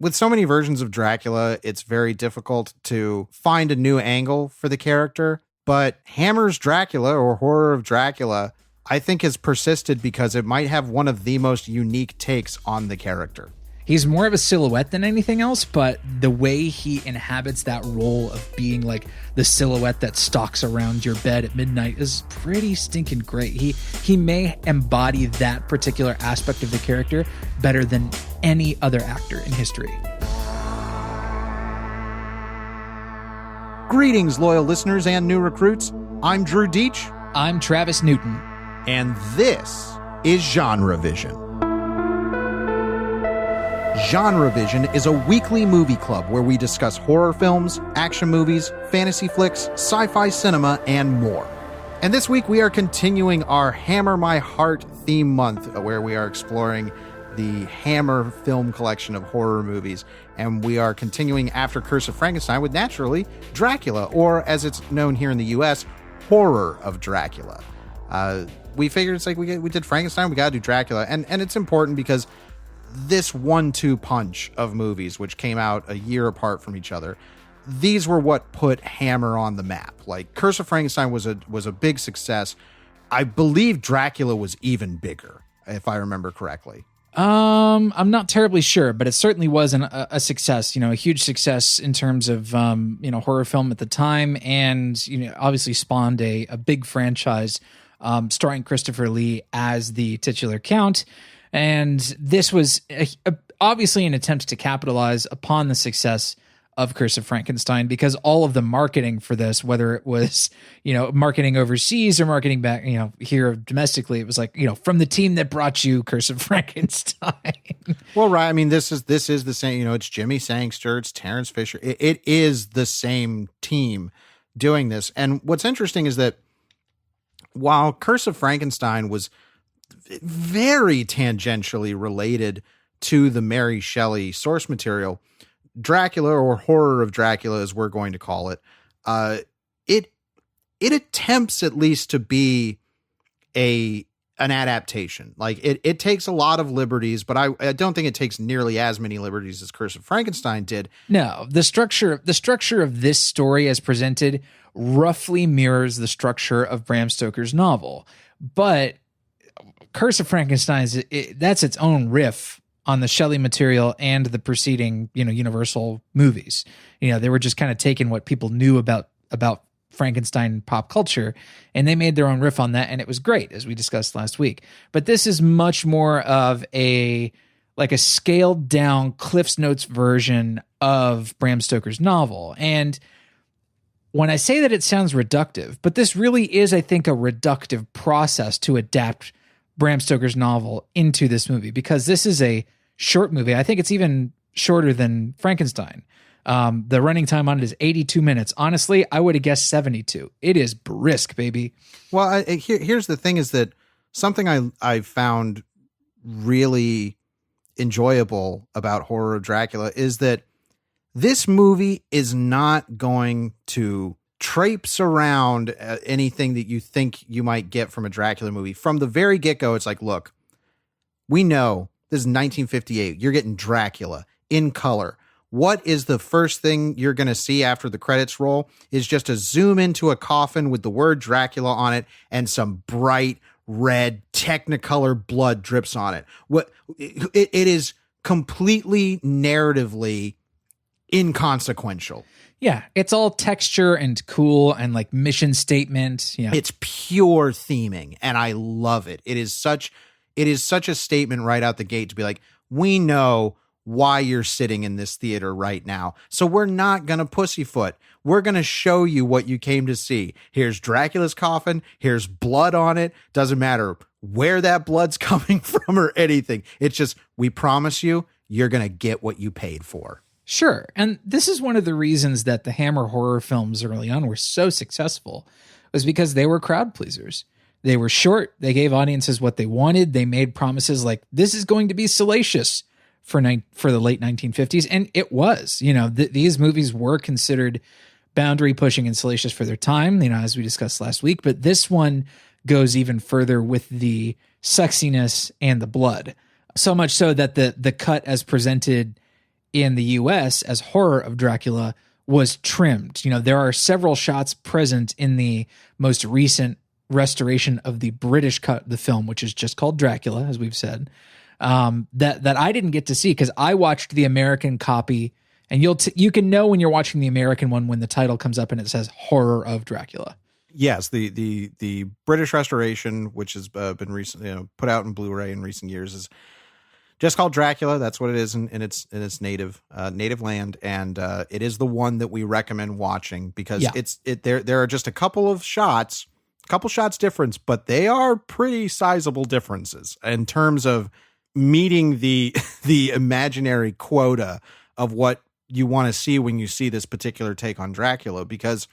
with so many versions of Dracula, it's very difficult to find a new angle for the character. But Hammer's Dracula, or Horror of Dracula, I think has persisted because it might have one of the most unique takes on the character. He's more of a silhouette than anything else, but the way he inhabits that role of being like the silhouette that stalks around your bed at midnight is pretty stinking great. He may embody that particular aspect of the character better than any other actor in history. Greetings, loyal listeners and new recruits. I'm Drew Dietsch. I'm Travis Newton. And this is GenreVision. GenreVision is a weekly movie club where we discuss horror films, action movies, fantasy flicks, sci-fi cinema, and more. And this week we are continuing our Hammer My Heart theme month, where we are exploring the Hammer film collection of horror movies. And we are continuing after Curse of Frankenstein with, naturally, Dracula, or as it's known here in the U.S., Horror of Dracula. We figured it's like we did Frankenstein, we gotta do Dracula. And it's important because this 1-2 punch of movies, which came out a year apart from each other, these were what put Hammer on the map. Like, Curse of Frankenstein was a big success. I believe Dracula was even bigger, if I remember correctly. I'm not terribly sure, but it certainly was a success, a huge success in terms of, horror film at the time. And, obviously spawned a big franchise, starring Christopher Lee as the titular count. And this was obviously an attempt to capitalize upon the success of Curse of Frankenstein, because all of the marketing for this, whether it was, marketing overseas or marketing back, here domestically, it was like, from the team that brought you Curse of Frankenstein. Well, right. I mean, this is the same, it's Jimmy Sangster, it's Terrence Fisher. It is the same team doing this. And what's interesting is that while Curse of Frankenstein was very tangentially related to the Mary Shelley source material, Dracula, or Horror of Dracula as we're going to call it, it attempts at least to be an adaptation. Like, it takes a lot of liberties, but I don't think it takes nearly as many liberties as Curse of Frankenstein did. No, the structure of this story as presented roughly mirrors the structure of Bram Stoker's novel, but Curse of Frankenstein that's its own riff on the Shelley material and the preceding, Universal movies. They were just kind of taking what people knew about Frankenstein pop culture, and they made their own riff on that, and it was great, as we discussed last week. But this is much more of a scaled down Cliff's Notes version of Bram Stoker's novel. And when I say that, it sounds reductive, but this really is, I think, a reductive process to adapt Bram Stoker's novel into this movie, because this is a short movie. I think it's even shorter than Frankenstein. The running time on it is 82 minutes. Honestly, I would have guessed 72. It is brisk, baby. Well, here's the thing, is that something I found really enjoyable about Horror of Dracula is that this movie is not going to traipse around anything that you think you might get from a Dracula movie. From the very get-go, it's like, look, we know this is 1958. You're getting Dracula in color. What is the first thing you're going to see after the credits roll is just a zoom into a coffin with the word Dracula on it and some bright red Technicolor blood drips on it. It is completely narratively inconsequential. Yeah, it's all texture and cool and like mission statement. Yeah, it's pure theming, and I love it. It is such a statement right out the gate to be like, we know why you're sitting in this theater right now, so we're not gonna pussyfoot. We're gonna show you what you came to see. Here's Dracula's coffin. Here's blood on it. Doesn't matter where that blood's coming from or anything. It's just, we promise you, you're gonna get what you paid for. Sure. And this is one of the reasons that the Hammer horror films early on were so successful, was because they were crowd pleasers. They were short. They gave audiences what they wanted. They made promises like, this is going to be salacious for the late 1950s. And it was, these movies were considered boundary pushing and salacious for their time, as we discussed last week. But this one goes even further with the sexiness and the blood. So much so that the cut as presented in the US as Horror of Dracula was trimmed. You know, there are several shots present in the most recent restoration of the British cut of the film, which is just called Dracula, as we've said, that I didn't get to see because I watched the American copy. And you can know when you're watching the American one when the title comes up and it says Horror of Dracula. Yes, the British restoration, which has been recently put out in Blu-ray in recent years, is just called Dracula. That's what it is in its native land, and it is the one that we recommend watching because there are just a couple shots difference, but they are pretty sizable differences in terms of meeting the imaginary quota of what you want to see when you see this particular take on Dracula, because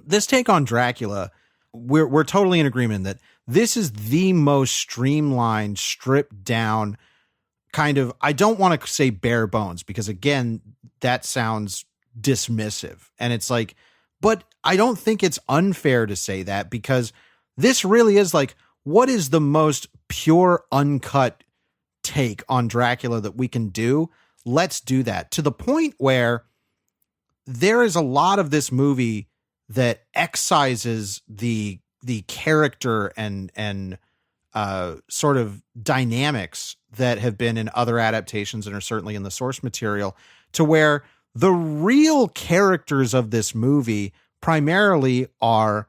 this take on Dracula, we're totally in agreement that this is the most streamlined, stripped down kind of, I don't want to say bare bones because again, that sounds dismissive, and it's like, but I don't think it's unfair to say that because this really is like, what is the most pure, uncut take on Dracula that we can do? Let's do that, to the point where there is a lot of this movie that excises the character and sort of dynamics that have been in other adaptations and are certainly in the source material, to where the real characters of this movie primarily are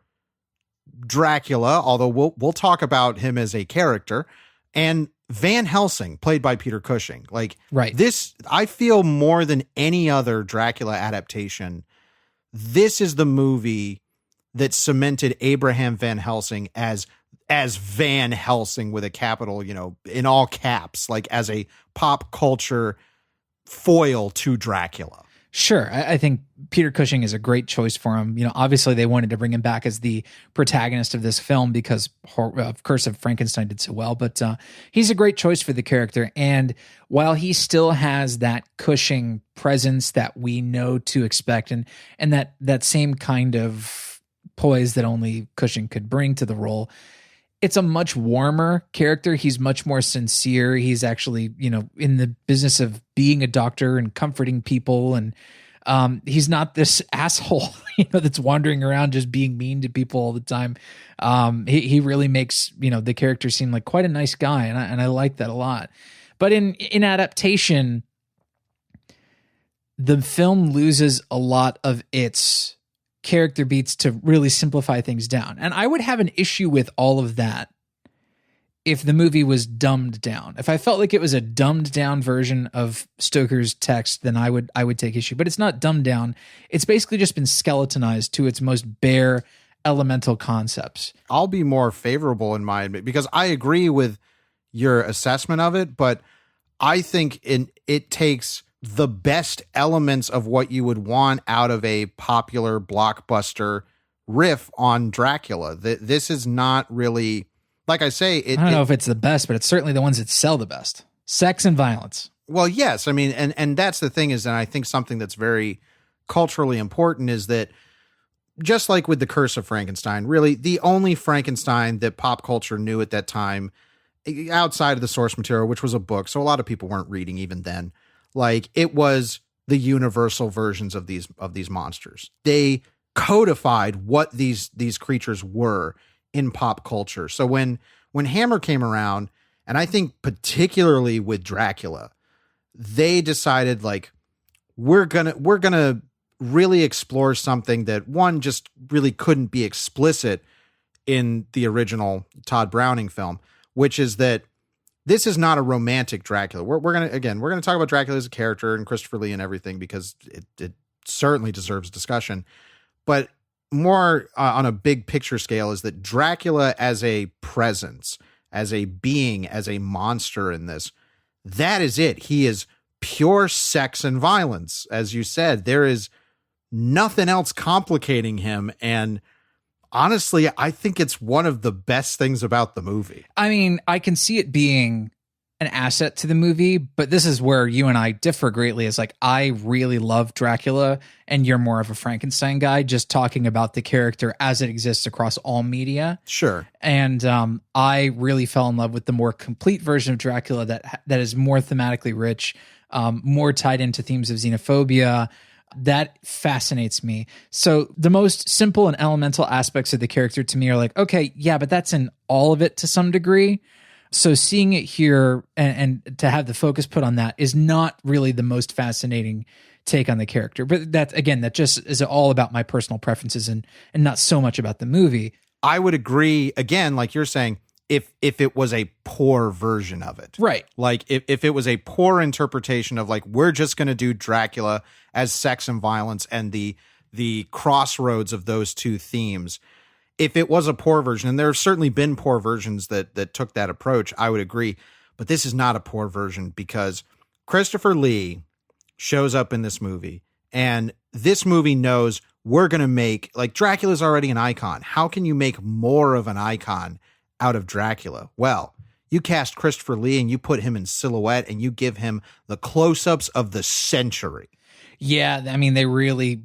Dracula, although we'll talk about him as a character, and Van Helsing, played by Peter Cushing. Like, right. This, I feel more than any other Dracula adaptation, this is the movie that cemented Abraham Van Helsing as Van Helsing with a capital, in all caps, like as a pop culture foil to Dracula. Sure. I think Peter Cushing is a great choice for him. Obviously they wanted to bring him back as the protagonist of this film because Curse of Frankenstein did so well, but he's a great choice for the character. And while he still has that Cushing presence that we know to expect and that same kind of poise that only Cushing could bring to the role, it's a much warmer character. He's much more sincere. He's actually, in the business of being a doctor and comforting people. And he's not this asshole, that's wandering around just being mean to people all the time. He really makes, the character seem like quite a nice guy. And I like that a lot. But in adaptation, the film loses a lot of its character beats to really simplify things down. And I would have an issue with all of that if the movie was dumbed down. If I felt like it was a dumbed down version of Stoker's text, then I would take issue. But it's not dumbed down. It's basically just been skeletonized to its most bare elemental concepts. I'll be more favorable in my, because I agree with your assessment of it, but I think it takes the best elements of what you would want out of a popular blockbuster riff on Dracula. This is not really, like I say, I don't know if it's the best, but it's certainly the ones that sell the best. Sex and violence. Well, yes. I mean, and that's the thing is, and I think something that's very culturally important is that just like with the Curse of Frankenstein, really the only Frankenstein that pop culture knew at that time, outside of the source material, which was a book, so a lot of people weren't reading even then, like it was the universal versions of these monsters. They codified what these creatures were in pop culture. So when Hammer came around, and I think particularly with Dracula, they decided like we're gonna really explore something that one just really couldn't be explicit in the original Todd Browning film, which is that this is not a romantic Dracula. We're going to talk about Dracula as a character and Christopher Lee and everything because it certainly deserves discussion. But more on a big picture scale is that Dracula as a presence, as a being, as a monster in this, that is it. He is pure sex and violence. As you said, there is nothing else complicating him. And honestly, I think it's one of the best things about the movie. I mean, I can see it being an asset to the movie, but this is where you and I differ greatly. Is like, I really love Dracula and you're more of a Frankenstein guy, just talking about the character as it exists across all media. Sure. And I really fell in love with the more complete version of Dracula that is more thematically rich. more tied into themes of xenophobia. That fascinates me. So the most simple and elemental aspects of the character to me are like, okay, yeah, but that's in all of it to some degree. So seeing it here and to have the focus put on that is not really the most fascinating take on the character. But that just is all about my personal preferences and not so much about the movie. I would agree, again, like you're saying, if it was a poor version of it. Right. Like if it was a poor interpretation of like, we're just going to do Dracula as sex and violence and the crossroads of those two themes. If it was a poor version, and there have certainly been poor versions that took that approach, I would agree. But this is not a poor version because Christopher Lee shows up in this movie, and this movie knows we're going to make, like, Dracula's already an icon. How can you make more of an icon out of Dracula? Well, you cast Christopher Lee and you put him in silhouette and you give him the close-ups of the century. Yeah, I mean, they really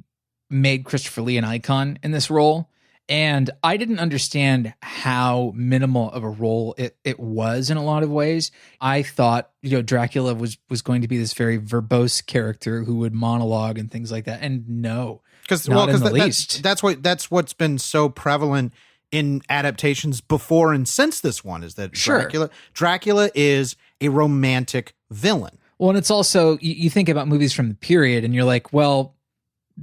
made Christopher Lee an icon in this role. And I didn't understand how minimal of a role it was in a lot of ways. I thought, Dracula was going to be this very verbose character who would monologue and things like that. And no, not in the least. That's what's been so prevalent in adaptations before and since this one, is that Dracula is a romantic villain. Well, and it's also, you think about movies from the period and you're like, well,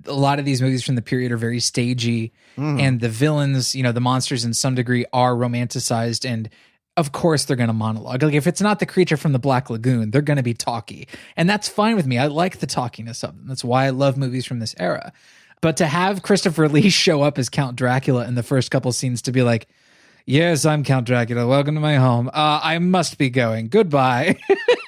a lot of these movies from the period are very stagey, and the villains, the monsters in some degree are romanticized, and of course they're going to monologue. Like if it's not the creature from the Black Lagoon, they're going to be talky, and that's fine with me. I like the talkiness of them. That's why I love movies from this era. But to have Christopher Lee show up as Count Dracula in the first couple scenes to be like, yes, I'm Count Dracula. Welcome to my home. I must be going. Goodbye.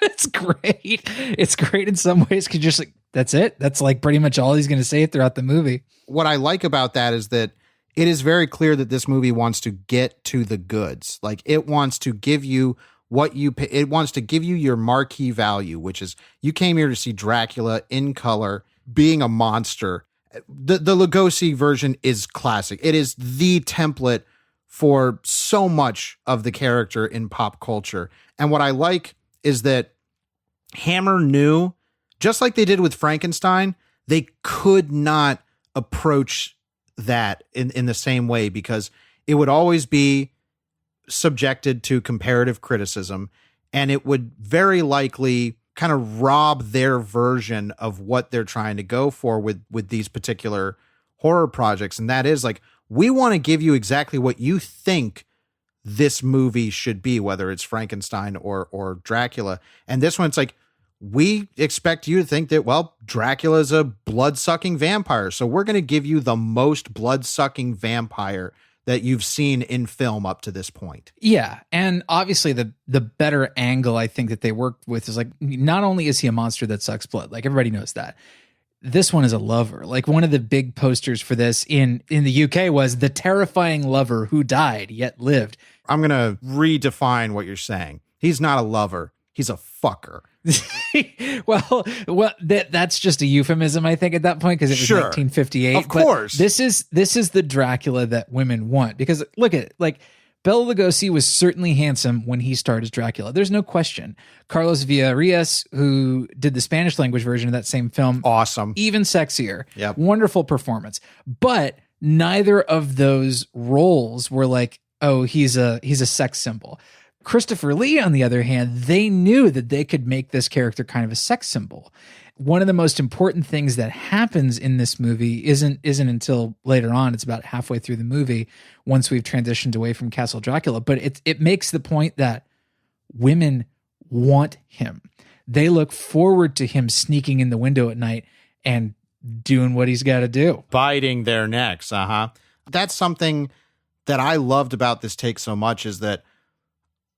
It's great. It's great in some ways because just like, that's it. That's like pretty much all he's going to say throughout the movie. What I like about that is that it is very clear that this movie wants to get to the goods. Like it wants to give you it wants to give you your marquee value, which is you came here to see Dracula in color, being a monster. The Lugosi version is classic. It is the template for so much of the character in pop culture. And what I like is that Hammer knew, just like they did with Frankenstein, they could not approach that in the same way because it would always be subjected to comparative criticism, and it would very likely kind of rob their version of what they're trying to go for with these particular horror projects. And that is like, we want to give you exactly what you think this movie should be, whether it's Frankenstein or Dracula. And this one, it's like, we expect you to think that, well, Dracula is a blood-sucking vampire. So we're going to give you the most blood-sucking vampire that you've seen in film up to this point. Yeah. And obviously the better angle I think that they worked with is like, not only is he a monster that sucks blood, like everybody knows that. This one is a lover. Like one of the big posters for this in the UK was the terrifying lover who died yet lived. I'm going to redefine what you're saying. He's not a lover. He's a fucker. well, that's just a euphemism, I think, at that point, because it was 1958. Of course. But this is the Dracula that women want. Because look at it, like Bela Lugosi was certainly handsome when he starred as Dracula. There's no question. Carlos Villarreal, who did the Spanish language version of that same film, awesome, even sexier. Yep. Wonderful performance. But neither of those roles were like, oh, he's a sex symbol. Christopher Lee, on the other hand, they knew that they could make this character kind of a sex symbol. One of the most important things that happens in this movie isn't until later on. It's about halfway through the movie once we've transitioned away from Castle Dracula. But it makes the point that women want him. They look forward to him sneaking in the window at night and doing what he's got to do. Biting their necks. That's something that I loved about this take so much, is that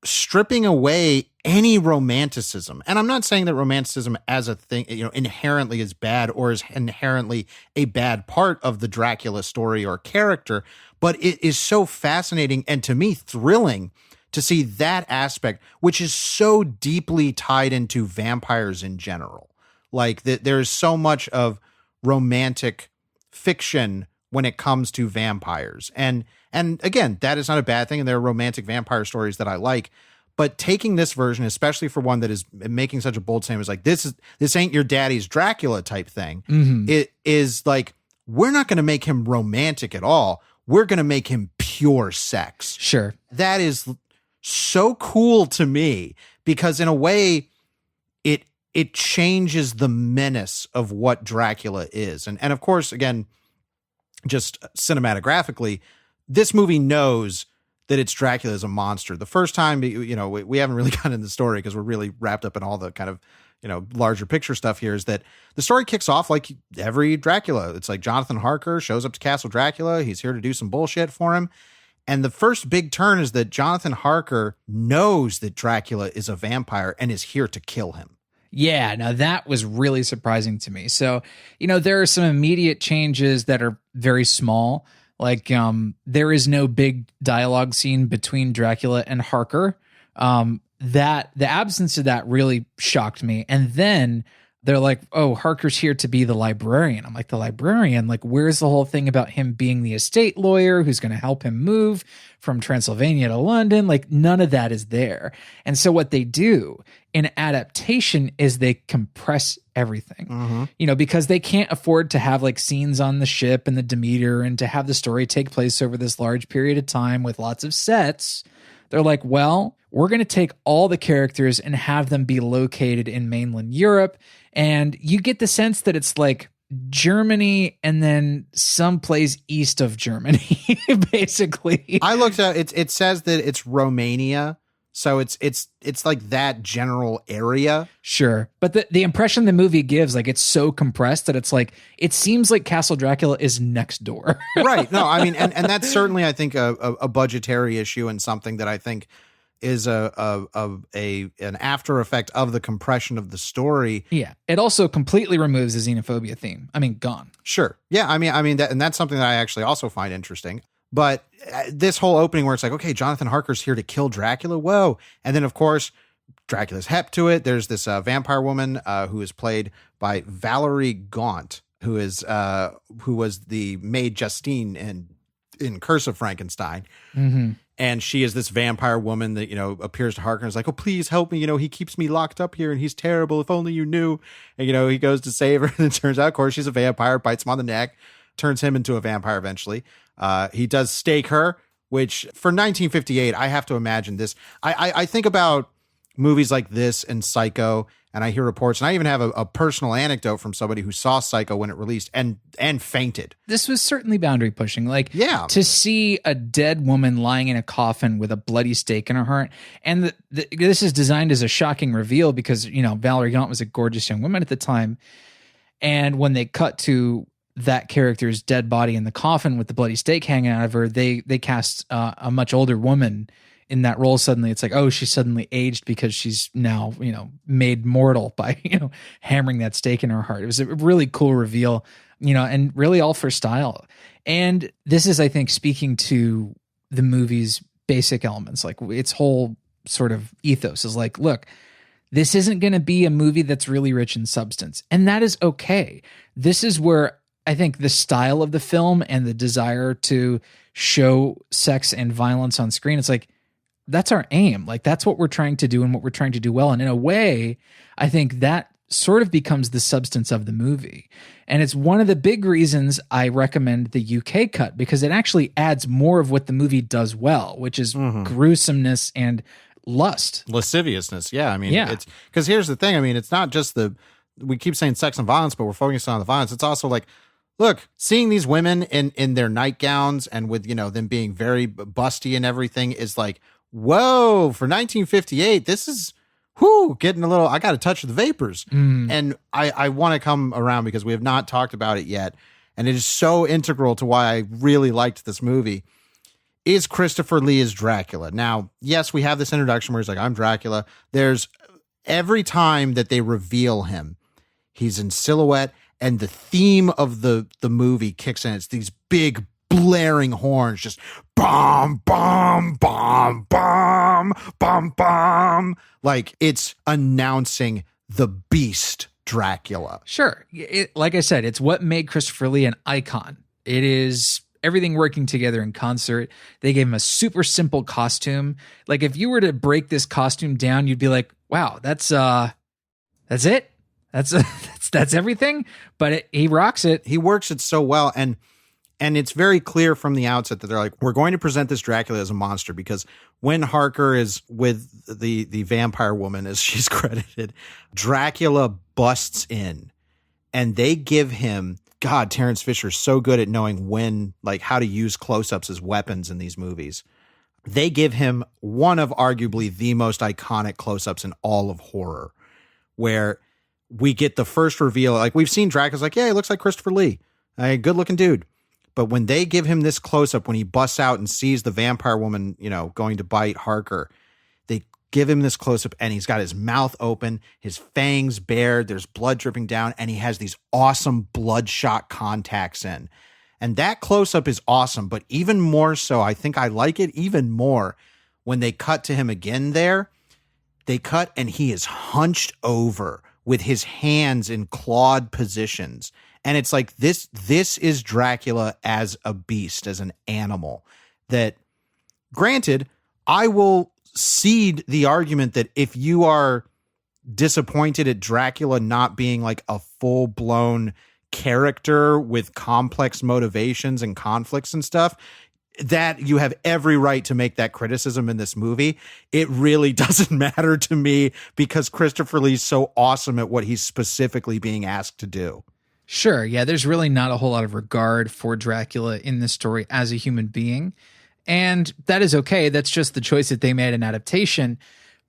stripping away any romanticism. And I'm not saying that romanticism as a thing, inherently is bad or is inherently a bad part of the Dracula story or character, but it is so fascinating and to me thrilling to see that aspect, which is so deeply tied into vampires in general. Like there's so much of romantic fiction when it comes to vampires. And again, that is not a bad thing. And there are romantic vampire stories that I like, But taking this version, especially for one that is making such a bold statement, is like, this ain't your daddy's Dracula type thing. It is like, we're not going to make him romantic at all. We're going to make him pure sex. Sure. That is so cool to me, because in a way it changes the menace of what Dracula is. And of course, again, just cinematographically, this movie knows that it's Dracula as a monster. The first time, we haven't really gotten into the story because we're really wrapped up in all the kind of, larger picture stuff here, is that the story kicks off like every Dracula. It's like Jonathan Harker shows up to Castle Dracula. He's here to do some bullshit for him. And the first big turn is that Jonathan Harker knows that Dracula is a vampire and is here to kill him. Yeah, now that was really surprising to me. So, there are some immediate changes that are very small. Like, there is no big dialogue scene between Dracula and Harker. That the absence of that really shocked me. And then they're like, oh, Harker's here to be the librarian. I'm like, the librarian? Like, where's the whole thing about him being the estate lawyer who's going to help him move from Transylvania to London? Like, none of that is there. And so what they do in adaptation is they compress everything, because they can't afford to have like scenes on the ship and the Demeter and to have the story take place over this large period of time with lots of sets. They're like, well, we're going to take all the characters and have them be located in mainland Europe. And you get the sense that it's like Germany and then someplace east of Germany, basically. I looked at it. It says that it's Romania. So it's like that general area. Sure. But the impression the movie gives, like, it's so compressed that it's like, it seems like Castle Dracula is next door. Right. No, I mean, and that's certainly, I think, a budgetary issue, and something that I think is an after effect of the compression of the story. Yeah. It also completely removes the xenophobia theme. I mean, gone. Sure. Yeah. I mean that, and that's something that I actually also find interesting. But this whole opening where it's like, okay, Jonathan Harker's here to kill Dracula. Whoa. And then, of course, Dracula's hep to it. There's this vampire woman who is played by Valerie Gaunt, who was the maid Justine in Curse of Frankenstein. And she is this vampire woman that, appears to Harker and is like, oh, please help me. He keeps me locked up here and he's terrible. If only you knew. And, he goes to save her. And it turns out, of course, she's a vampire, bites him on the neck, turns him into a vampire eventually. He does stake her, which for 1958, I have to imagine this. I think about movies like this and Psycho, and I hear reports, and I even have a personal anecdote from somebody who saw Psycho when it released and fainted. This was certainly boundary pushing. Like, yeah, to see a dead woman lying in a coffin with a bloody stake in her heart. And this is designed as a shocking reveal because, Valerie Gaunt was a gorgeous young woman at the time. And when they cut to that character's dead body in the coffin with the bloody stake hanging out of her, they cast a much older woman in that role. Suddenly it's like, oh, she's suddenly aged because she's now, made mortal by, hammering that stake in her heart. It was a really cool reveal, and really all for style. And this is, I think, speaking to the movie's basic elements, like its whole sort of ethos is like, look, this isn't going to be a movie that's really rich in substance. And that is okay. This is where I think the style of the film and the desire to show sex and violence on screen, it's like, that's our aim. Like, that's what we're trying to do and what we're trying to do well. And in a way, I think that sort of becomes the substance of the movie. And it's one of the big reasons I recommend the UK cut, because it actually adds more of what the movie does well, which is gruesomeness and lust. Lasciviousness. Yeah. I mean, it's because here's the thing. I mean, it's not just we keep saying sex and violence, but we're focusing on the violence. It's also like, look, seeing these women in their nightgowns and with, them being very busty and everything is like, whoa, for 1958, this is, getting a little, I got to touch the vapors. And I want to come around because we have not talked about it yet. And it is so integral to why I really liked this movie, is Christopher Lee as Dracula. Now, yes, we have this introduction where he's like, I'm Dracula. There's every time that they reveal him, he's in silhouette. And the theme of the movie kicks in. It's these big blaring horns, just bomb, bomb, bomb, bomb, bomb, bomb. Like, it's announcing the beast Dracula. Sure. Like I said, it's what made Christopher Lee an icon. It is everything working together in concert. They gave him a super simple costume. Like if you were to break this costume down, you'd be like, wow, that's it. That's everything. But he rocks it. He works it so well. And it's very clear from the outset that they're like, we're going to present this Dracula as a monster, because when Harker is with the vampire woman, as she's credited, Dracula busts in, and they give him, God, Terrence Fisher's so good at knowing when, like, how to use close-ups as weapons in these movies. They give him one of arguably the most iconic close-ups in all of horror, where we get the first reveal. Like, we've seen Dracula's like, yeah, he looks like Christopher Lee, a good-looking dude. But when they give him this close-up, when he busts out and sees the vampire woman, going to bite Harker, they give him this close-up, and he's got his mouth open, his fangs bared, there's blood dripping down, and he has these awesome bloodshot contacts in. And that close-up is awesome, but even more so, I think I like it even more when they cut to him again there. They cut, and he is hunched over with his hands in clawed positions. And it's like, this is Dracula as a beast, as an animal. That, granted, I will cede the argument that if you are disappointed at Dracula not being like a full-blown character with complex motivations and conflicts and stuff, that you have every right to make that criticism in this movie. It really doesn't matter to me, because Christopher Lee's so awesome at what he's specifically being asked to do. Sure. Yeah. There's really not a whole lot of regard for Dracula in this story as a human being. And that is okay. That's just the choice that they made in adaptation.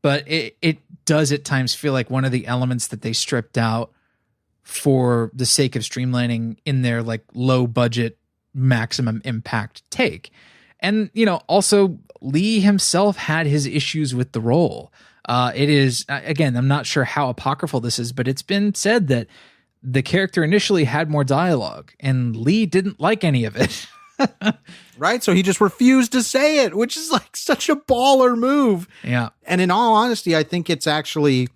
But it does at times feel like one of the elements that they stripped out for the sake of streamlining in their like low budget, maximum impact take. And, also Lee himself had his issues with the role. It is, again, I'm not sure how apocryphal this is, but it's been said that the character initially had more dialogue, and Lee didn't like any of it. Right? So he just refused to say it, which is like such a baller move. Yeah. And in all honesty, I think it's actually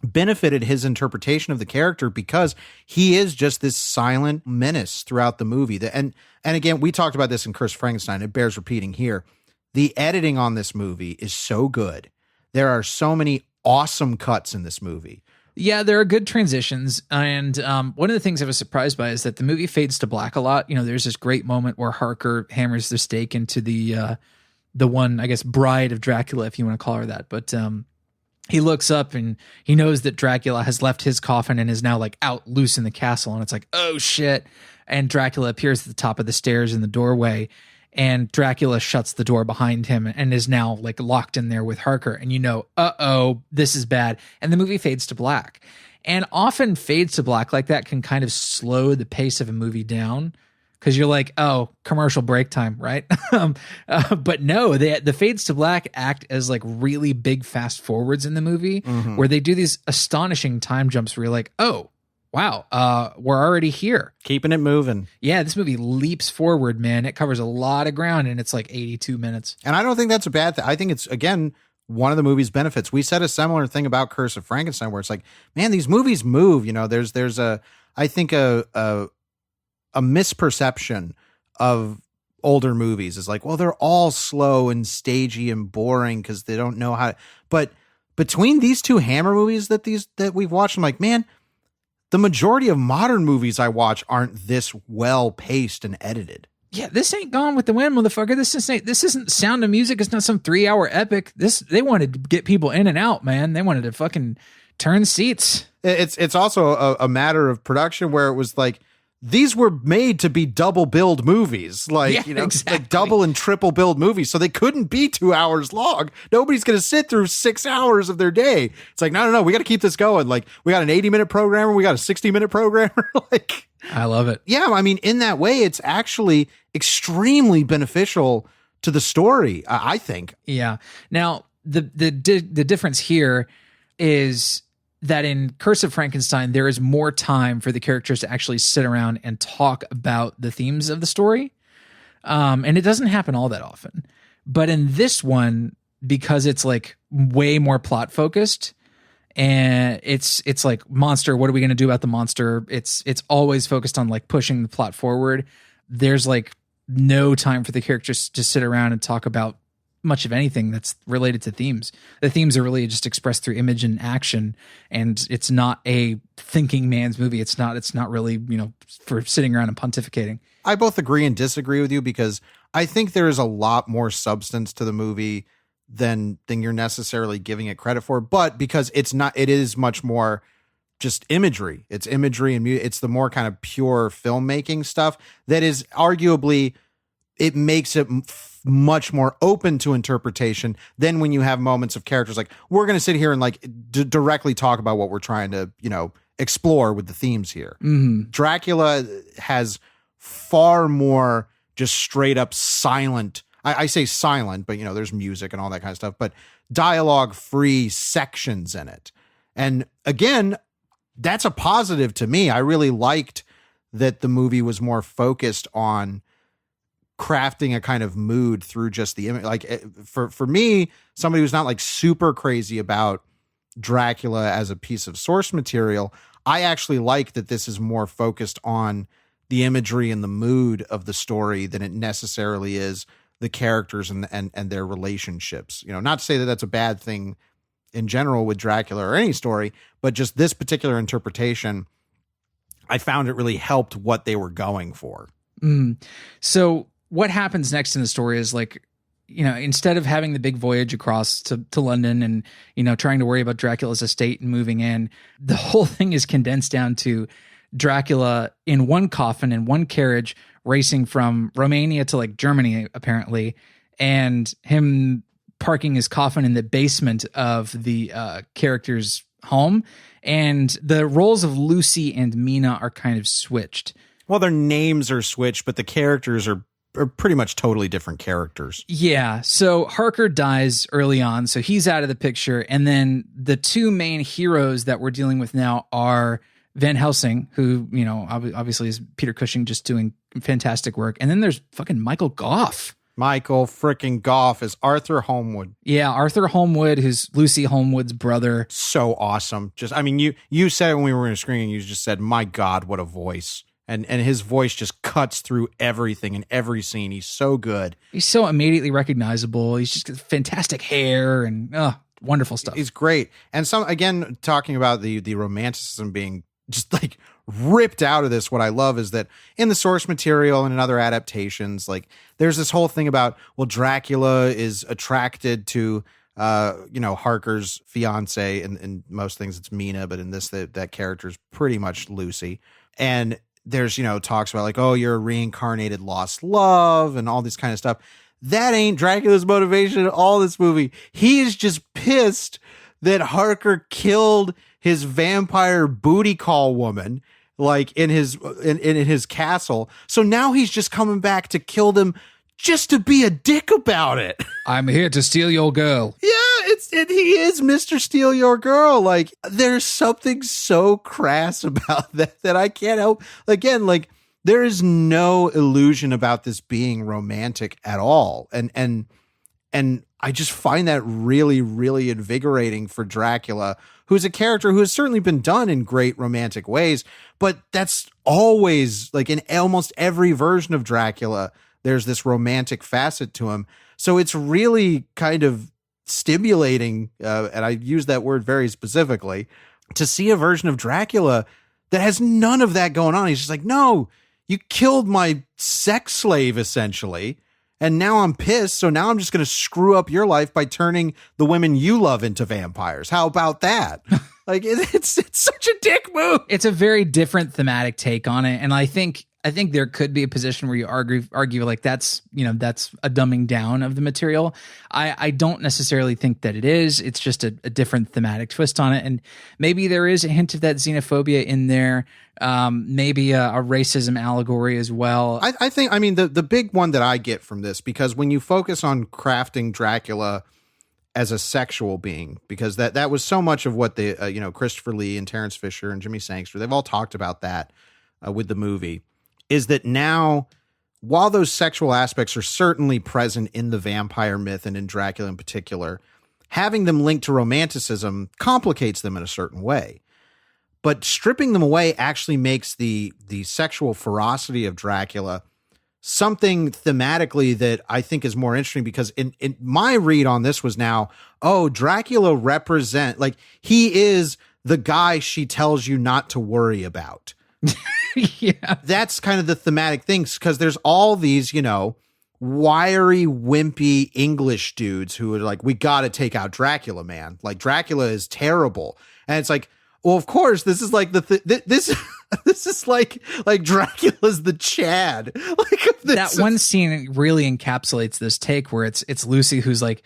benefited his interpretation of the character, because he is just this silent menace throughout the movie. And again, we talked about this in Curse of Frankenstein. It bears repeating here. The editing on this movie is so good. There are so many awesome cuts in this movie. Yeah, there are good transitions. And one of the things I was surprised by is that the movie fades to black a lot. There's this great moment where Harker hammers the stake into the one, I guess, bride of Dracula, if you want to call her that. But he looks up and he knows that Dracula has left his coffin and is now like out loose in the castle. And it's like, oh shit. And Dracula appears at the top of the stairs in the doorway. And Dracula shuts the door behind him and is now like locked in there with Harker. And uh-oh, this is bad. And the movie fades to black. And often fades to black like that can kind of slow the pace of a movie down, because you're like, oh, commercial break time, right? But no, the fades to black act as like really big fast forwards in the movie, where they do these astonishing time jumps where you're like, oh, wow, we're already here. Keeping it moving. Yeah, this movie leaps forward, man. It covers a lot of ground, and it's like 82 minutes. And I don't think that's a bad thing. I think it's, again, one of the movie's benefits. We said a similar thing about Curse of Frankenstein, where it's like, man, these movies move. There's I think a misperception of older movies is like, well, they're all slow and stagey and boring because they don't know how. But between these two Hammer movies that we've watched, I'm like, man, the majority of modern movies I watch aren't this well paced and edited. Yeah, this ain't Gone with the Wind, motherfucker. This isn't Sound of Music. It's not some 3-hour epic. They wanted to get people in and out, man. They wanted to fucking turn seats. It's also a matter of production, where it was like, these were made to be double billed movies, exactly. Like double and triple billed movies. So they couldn't be 2 hours long. Nobody's going to sit through 6 hours of their day. It's like, no. We got to keep this going. Like, we got an 80-minute programmer. We got a 60-minute programmer. I love it. Yeah. I mean, in that way, it's actually extremely beneficial to the story, I think. Yeah. Now, the difference here is that in Curse of Frankenstein, there is more time for the characters to actually sit around and talk about the themes of the story. And it doesn't happen all that often. But in this one, because it's like way more plot focused, and it's like, monster, what are we going to do about the monster? It's always focused on like pushing the plot forward. There's like no time for the characters to sit around and talk about much of anything that's related to themes. The themes are really just expressed through image and action, and it's not a thinking man's movie. It's not really, for sitting around and pontificating. I both agree and disagree with you, because I think there is a lot more substance to the movie than you're necessarily giving it credit for, but because it is much more just imagery. It's imagery and it's the more kind of pure filmmaking stuff that is arguably, it makes it much more open to interpretation than when you have moments of characters like, we're going to sit here and like directly talk about what we're trying to, explore with the themes here. Mm-hmm. Dracula has far more just straight up silent. I say silent, but there's music and all that kind of stuff, but dialogue free sections in it. And again, that's a positive to me. I really liked that the movie was more focused on crafting a kind of mood through just the image. Like for me, somebody who's not like super crazy about Dracula as a piece of source material, I actually like that this is more focused on the imagery and the mood of the story than it necessarily is the characters and their relationships. Not to say that that's a bad thing in general with Dracula or any story, but just this particular interpretation, I found it really helped what they were going for. So what happens next in the story is like, instead of having the big voyage across to London and, trying to worry about Dracula's estate and moving in, the whole thing is condensed down to Dracula in one coffin in one carriage racing from Romania to like Germany, apparently, and him parking his coffin in the basement of the character's home. And the roles of Lucy and Mina are kind of switched. Well, their names are switched, but the characters are pretty much totally different characters. Yeah. So Harker dies early on, so he's out of the picture. And then the two main heroes that we're dealing with now are Van Helsing, who, obviously is Peter Cushing, just doing fantastic work. And then there's fucking Michael Gough. Michael frickin' Gough is Arthur Holmwood. Yeah, Arthur Holmwood, who's Lucy Holmwood's brother. So awesome. You said it when we were in a screening, you just said, my God, what a voice. And his voice just cuts through everything in every scene. He's so good. He's so immediately recognizable. He's just got fantastic hair and wonderful stuff. He's great. And again, talking about the romanticism being just like ripped out of this, what I love is that in the source material and in other adaptations, like there's this whole thing about, well, Dracula is attracted to Harker's fiance, and in most things it's Mina, but in this that character's pretty much Lucy. And there's talks about like, oh, you're a reincarnated lost love and all this kind of stuff. That ain't Dracula's motivation in all this movie. He is just pissed that Harker killed his vampire booty call woman, like in his castle. So now he's just coming back to kill them just to be a dick about it. I'm here to steal your girl. Yeah, he is Mr. Steal Your Girl. Like, there's something so crass about that I can't help. Again, like, there is no illusion about this being romantic at all. And I just find that really, really invigorating for Dracula, who's a character who has certainly been done in great romantic ways, but that's always, like, in almost every version of Dracula, there's this romantic facet to him. So it's really kind of stimulating, and I use that word very specifically, to see a version of Dracula that has none of that going on. He's just like, no, you killed my sex slave, essentially, and now I'm pissed, so now I'm just going to screw up your life by turning the women you love into vampires. How about that? Like, it's such a dick move. It's a very different thematic take on it, and I think there could be a position where you argue like that's a dumbing down of the material. I don't necessarily think that it is. It's just a different thematic twist on it. And maybe there is a hint of that xenophobia in there. Maybe a racism allegory as well. I think the big one that I get from this, because when you focus on crafting Dracula as a sexual being, because that was so much of what the Christopher Lee and Terrence Fisher and Jimmy Sangster, they've all talked about that with the movie, is that now, while those sexual aspects are certainly present in the vampire myth and in Dracula in particular, having them linked to romanticism complicates them in a certain way. But stripping them away actually makes the sexual ferocity of Dracula something thematically that I think is more interesting, because in my read on this was now, oh, Dracula like he is the guy she tells you not to worry about. Yeah. That's kind of the thematic things, because there's all these, wiry, wimpy English dudes who are like, we got to take out Dracula, man. Like, Dracula is terrible. And it's like, well, of course, this is like this is like Dracula's the Chad. Like, that one scene really encapsulates this take where it's Lucy who's like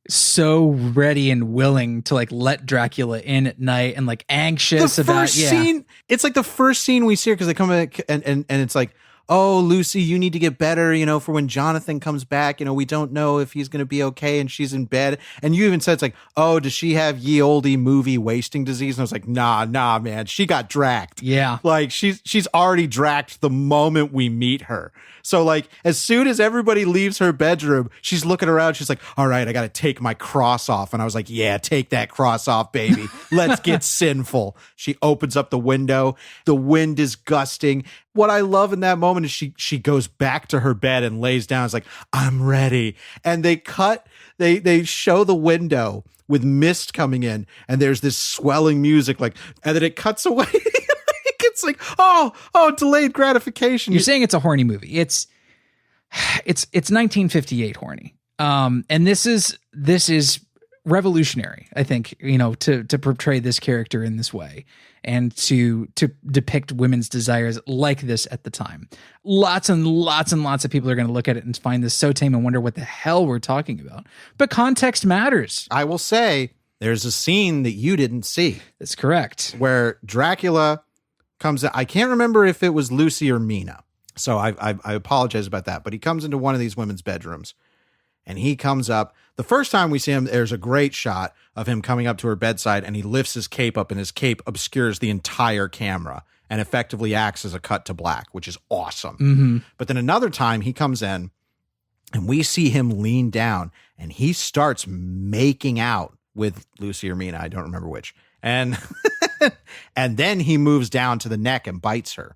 so ready and willing to like let Dracula in at night and like anxious the about first scene. It's like the first scene we see her, because they come back and it's like, oh, Lucy, you need to get better, for when Jonathan comes back, we don't know if he's going to be okay, and she's in bed. And you even said, it's like, oh, does she have ye olde movie wasting disease? And I was like, nah, man, she got dracked. Yeah. Like, she's already dracked the moment we meet her. So, like, as soon as everybody leaves her bedroom, she's looking around. She's like, all right, I got to take my cross off. And I was like, yeah, take that cross off, baby. Let's get sinful. She opens up the window. The wind is gusting. What I love in that moment is she goes back to her bed and lays down. It's like, I'm ready. And they show the window with mist coming in, and there's this swelling music, like, and then it cuts away. It's like, oh, delayed gratification. You're saying it's a horny movie. It's 1958 horny. And this is revolutionary, I think, to portray this character in this way and to depict women's desires like this at the time. Lots and lots and lots of people are going to look at it and find this so tame and wonder what the hell we're talking about. But context matters. I will say there's a scene that you didn't see. That's correct. Where Dracula comes in. I can't remember if it was Lucy or Mina, so I apologize about that. But he comes into one of these women's bedrooms, and he comes up. The first time we see him, there's a great shot of him coming up to her bedside, and he lifts his cape up, and his cape obscures the entire camera and effectively acts as a cut to black, which is awesome. Mm-hmm. But then another time he comes in, and we see him lean down, and he starts making out with Lucy or Mina. I don't remember which. And and then he moves down to the neck and bites her.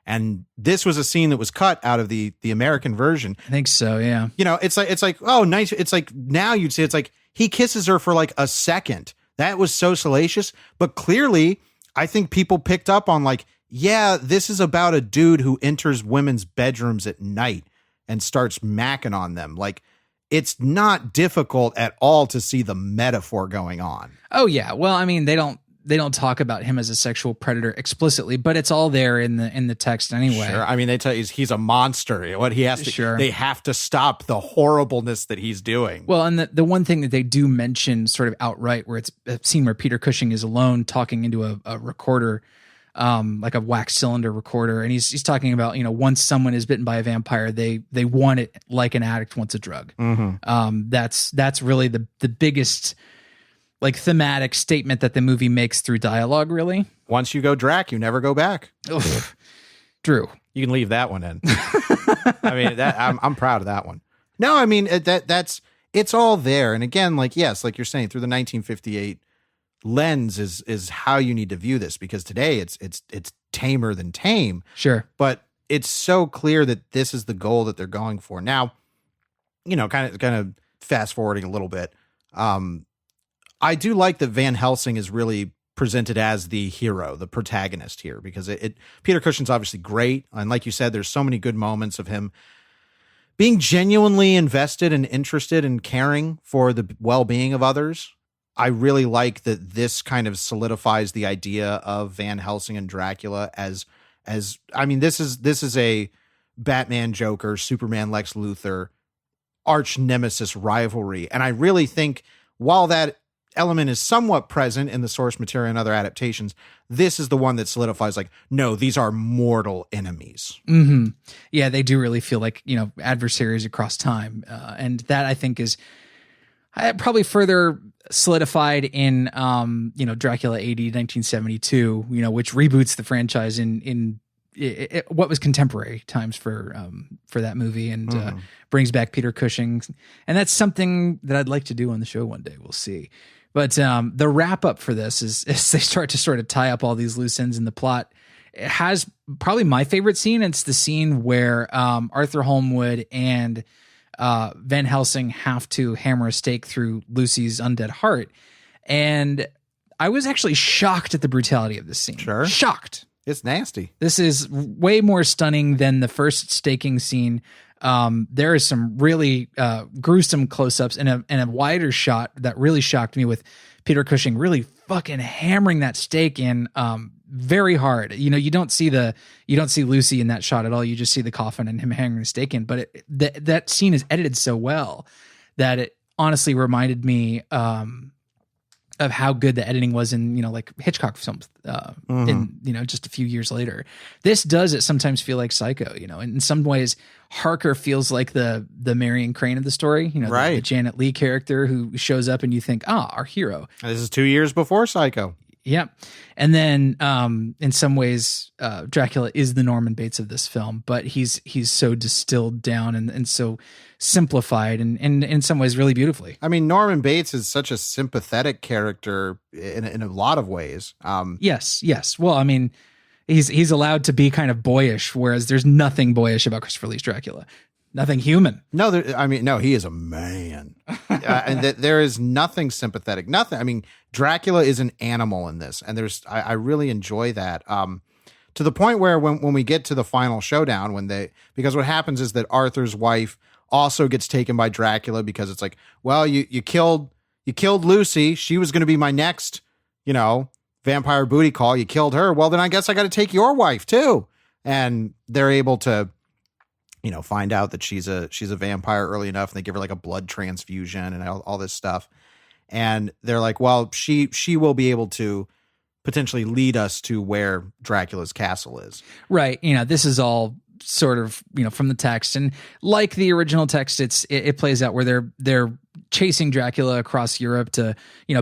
And this was a scene that was cut out of the American version. I think so, yeah. It's like, oh, nice. It's like, now you'd say, it's like he kisses her for like a second. That was so salacious. But clearly, I think people picked up on like, yeah, this is about a dude who enters women's bedrooms at night and starts macking on them. Like, it's not difficult at all to see the metaphor going on. Oh, yeah. Well, I mean, they don't talk about him as a sexual predator explicitly, but it's all there in the text anyway. Sure. I mean, they tell you he's a monster. What he has to, sure. They have to stop the horribleness that he's doing. Well, and the one thing that they do mention sort of outright, where it's a scene where Peter Cushing is alone talking into a recorder, like a wax cylinder recorder, and he's talking about, once someone is bitten by a vampire, they want it like an addict wants a drug. Mm-hmm. That's really the biggest like thematic statement that the movie makes through dialogue, really. Once you go Drac, you never go back. Drew. You can leave that one in. I mean, I'm proud of that one. No, I mean, it's all there. And again, like, yes, like you're saying, through the 1958 lens is how you need to view this, because today it's tamer than tame. Sure. But it's so clear that this is the goal that they're going for. Now, kind of fast forwarding a little bit. I do like that Van Helsing is really presented as the hero, the protagonist here, because Peter Cushing's obviously great. And like you said, there's so many good moments of him being genuinely invested and interested and caring for the well-being of others. I really like that this kind of solidifies the idea of Van Helsing and Dracula as I mean, this is a Batman Joker, Superman Lex Luthor arch nemesis rivalry. And I really think while that element is somewhat present in the source material and other adaptations, this is the one that solidifies like, no, these are mortal enemies. Mm-hmm. Yeah, they do really feel like, adversaries across time. And that I think is probably further solidified in, Dracula AD 1972, which reboots the franchise in what was contemporary times for that movie, and brings back Peter Cushing. And that's something that I'd like to do on the show one day. We'll see. But the wrap up for this is they start to sort of tie up all these loose ends in the plot. it has probably my favorite scene. It's the scene where Arthur Holmwood and Van Helsing have to hammer a stake through Lucy's undead heart. And I was actually shocked at the brutality of this scene. Sure. Shocked. It's nasty. This is way more stunning than the first staking scene. There is some really gruesome close-ups and a wider shot that really shocked me with Peter Cushing really fucking hammering that stake in very hard. You know, you don't see Lucy in that shot at all. You just see the coffin and him hammering the stake in. But that scene is edited so well that it honestly reminded me of how good the editing was in, like Hitchcock films in, just a few years later. This does it sometimes feel like Psycho, in some ways Harker feels like the Marion Crane of the story, right. The Janet Leigh character who shows up and you think, our hero. This is 2 years before Psycho. Yeah. And then in some ways, Dracula is the Norman Bates of this film, but he's so distilled down and so simplified and in some ways really beautifully. I mean, Norman Bates is such a sympathetic character in a lot of ways. Yes. Well, I mean, he's allowed to be kind of boyish, whereas there's nothing boyish about Christopher Lee's Dracula. Nothing human. No, he is a man. And there is nothing sympathetic. Nothing. I mean, Dracula is an animal in this. And I really enjoy that. To the point where when we get to the final showdown, because what happens is that Arthur's wife also gets taken by Dracula because it's like, well, you killed Lucy. She was going to be my next, vampire booty call. You killed her. Well, then I guess I got to take your wife too. And they're able to, find out that she's a vampire early enough, and they give her like a blood transfusion and all this stuff. And they're like, well, she will be able to potentially lead us to where Dracula's castle is. Right. This is all sort of, from the text, and like the original text, it plays out where they're chasing Dracula across Europe to,